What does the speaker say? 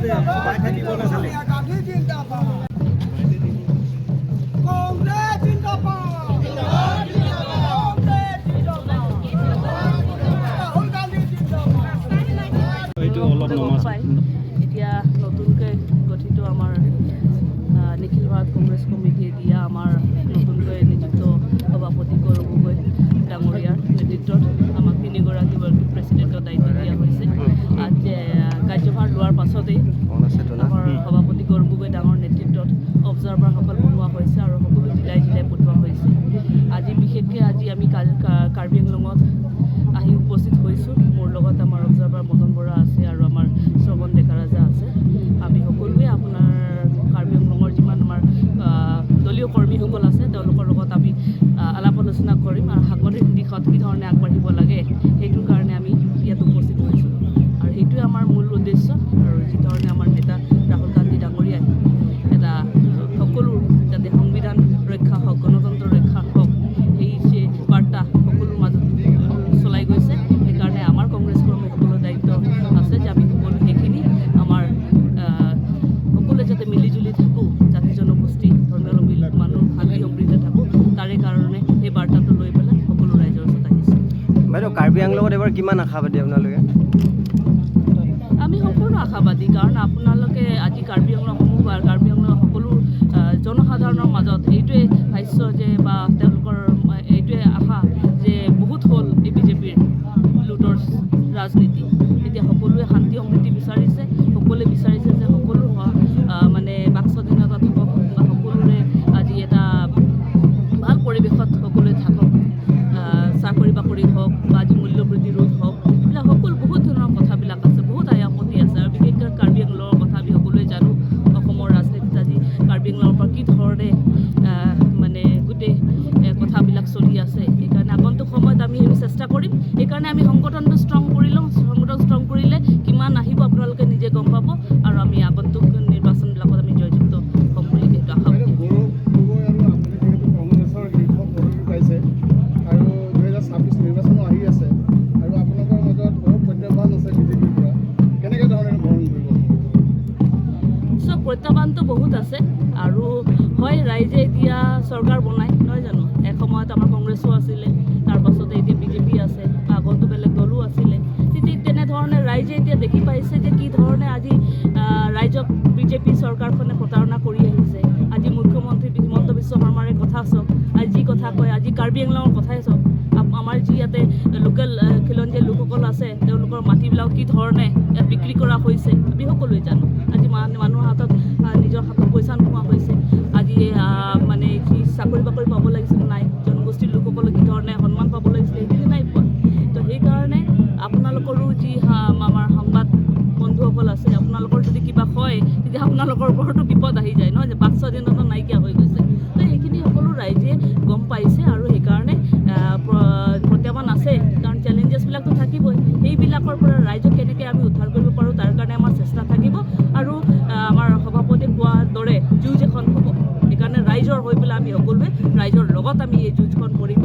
এতিয়া নতুনকৈ গঠিত আমাৰ নিখিল ভাৰত কংগ্ৰেছ কমিটিয়ে দিয়া আমাৰ নতুনকৈ নিযুক্ত সভাপতি গৌৰৱ গগৈ ডাঙৰীয়াৰ নেতৃত্বত আমাক তিনিগৰাকী প্ৰেচিডেণ্টৰ দায়িত্ব দিয়া হৈছে। আজি কাৰ্যভাৰ লোৱাৰ পাছতেই আমাৰ সভাপতি গৌৰৱ গগৈ ডাঙৰ নেতৃত্বত অবজাৰ্ভাৰসকল বনোৱা হৈছে আৰু সকলো জিলাই জিলাই পঠোৱা হৈছে। আজি বিশেষকৈ আমি কাৰ্বি আংলঙত আহি উপস্থিত হৈছোঁ। মোৰ লগত আমাৰ অবজাৰ্ভাৰ মদন বৰা আছে আৰু আমাৰ শ্ৰৱণ ডেকা ৰাজা আছে। আমি সকলোৱে আপোনাৰ কাৰ্বি আংলঙৰ যিমান আমাৰ দলীয় কৰ্মীসকল আছে তেওঁলোকৰ লগত আমি আলাপ আলোচনা কৰিম আৰু সাংগঠনিক দিশত কি ধৰণে আগবাঢ়িব লাগে সেইটোৰ কাৰণে আমি ইয়াত উপস্থিত হৈছোঁ। আৰু সেইটোৱে আমাৰ মূল উদ্দেশ্য। আৰু যি ধৰণে আমাৰ নেতা ৰাহুল গান্ধী ডাঙৰীয়াই এটা সকলো যাতে সংবিধান ৰক্ষা হওক, গণতন্ত্ৰ ৰক্ষা হওক, সেই বাৰ্তা সকলোৰ মাজত চলাই গৈছে। সেইকাৰণে আমাৰ কংগ্ৰেছ কৰ্মীসকলৰ দায়িত্ব আছে যে আমি সকলো সেইখিনি আমাৰ সকলোৱে যাতে মিলিজুলি থাকোঁ, জাতি জনগোষ্ঠী ধৰ্মাৱলম্বী মানুহ শান্তি সমৃদ্ধ থাকোঁ, তাৰে কাৰণে এই বাৰ্তাটো লৈ পেলাই সকলো ৰাইজৰ ওচৰত আহিছে। বাইদেউ, কাৰ্বি আংলঙত এবাৰ কিমান আশাবাদী আপোনালোকে? আমি সম্পূৰ্ণ আশাবাদী, কাৰণ আপোনালোকে আজি কাৰ্বি আংলঙসমূহ কাৰ্বি আংলঙৰ সকলো জনসাধাৰণৰ মাজত এইটোৱে ভাষ্য যে বা তেওঁলোকৰ এইটোৱে আশা যে বহুত হ'ল এই বিজেপিৰ লুটৰ ৰাজনীতি। এতিয়া সকলোৱে শান্তি সমৃদ্ধি বিচাৰিছে, সকলোৱে বিচাৰিছে যে সকলো মানে বাক স্বাধীনতা থাকক বা সকলোৰে আজি এটা ভাল পৰিৱেশত সকলোৱে থাকক। চাকৰি বাকৰি হওক বা আজি মূল্যবৃদ্ধি ৰোধ হওক, এইবিলাক সকলো বহুত ধৰণৰ কথাবিলাক আছে, বহুত আপত্তি আছে। আৰু বিশেষকৈ কাৰ্বি আংলঙৰ কথা আমি সকলোৱে জানো। অসমৰ ৰাজনীতিত আজি কাৰ্বি আংলঙৰ পৰা কি ধৰণে মানে গোটেই কথাবিলাক চলি আছে। সেইকাৰণে আগন্তুক সময়ত আমি চেষ্টা কৰিম। সেইকাৰণে আমি সংগঠনটো ষ্ট্ৰং কৰি লওঁ। সংগঠন ষ্ট্ৰং কৰিলে কিমান আহিব আপোনালোকে নিজে গম পাব। আৰু আমি আগন্তুক নিৰ্বাচনবিলাকত আমি জয়যুক্ত হ'ম বুলি সেইটো আশা কৰোঁ। প্ৰত্যাহ্বানটো বহুত আছে আৰু হয়, ৰাইজে এতিয়া চৰকাৰ বনায় নহয় জানো। এসময়ত আমাৰ কংগ্ৰেছো আছিলে, তাৰপাছতে এতিয়া বিজেপি আছে, আগতো বেলেগ দলো আছিলে। ঠিক তেনেধৰণে ৰাইজে এতিয়া দেখি পাইছে যে কি ধৰণে আজি ৰাইজক বিজেপি চৰকাৰখনে প্ৰতাৰণা কৰি আহিছে। আজি মুখ্যমন্ত্ৰী হিমন্ত বিশ্ব শৰ্মাৰে কথা চাওক, আজি যি কথা কয়, আজি কাৰ্বি আংলঙৰ কথাই চাওক। আমাৰ যি ইয়াতে লোকেল খিলঞ্জীয়া লোকসকল আছে তেওঁলোকৰ মাটিবিলাক কি ধৰণে ইয়াত বিক্ৰী কৰা হৈছে আমি সকলোৱে জানো। আজি মানুহৰ হাতত নিজৰ হাতত পইচা নোহোৱা হৈছে। আজি মানে কি চাকৰি বাকৰি পাব লাগিছিল নাই, জনগোষ্ঠীৰ লোকসকলে কি ধৰণে সন্মান পাব লাগিছিলে সেইখিনি নাই পোৱা। তো সেইকাৰণে আপোনালোকৰো যি আমাৰ সংবাদ বন্ধুসকল আছে, আপোনালোকৰ যদি কিবা হয় তেতিয়া আপোনালোকৰ ওপৰতো বিপদ আহি যায় নহয় যে বাক স্বাধীনতা নাইকিয়া হৈ গৈছে। তো সেইখিনি সকলো ৰাইজে গম পাইছে আৰু সেইকাৰণে প্ৰত্যাহ্বান আছে, কাৰণ চেলেঞ্জেছবিলাকতো থাকিবই। সেইবিলাকৰ পৰা ৰাইজক কেনেকৈ আমি উদ্ধাৰ কৰিব পাৰোঁ তাৰ কাৰণে আমাৰ চেষ্টা থাকিব। আৰু আমাৰ সভাপতি কোৱাৰ দৰে যুঁজ এখন হ'ব। সেইকাৰণে ৰাইজৰ হৈ পেলাই আমি সকলোৱে ৰাইজৰ লগত আমি এই যুঁজখন কৰিম।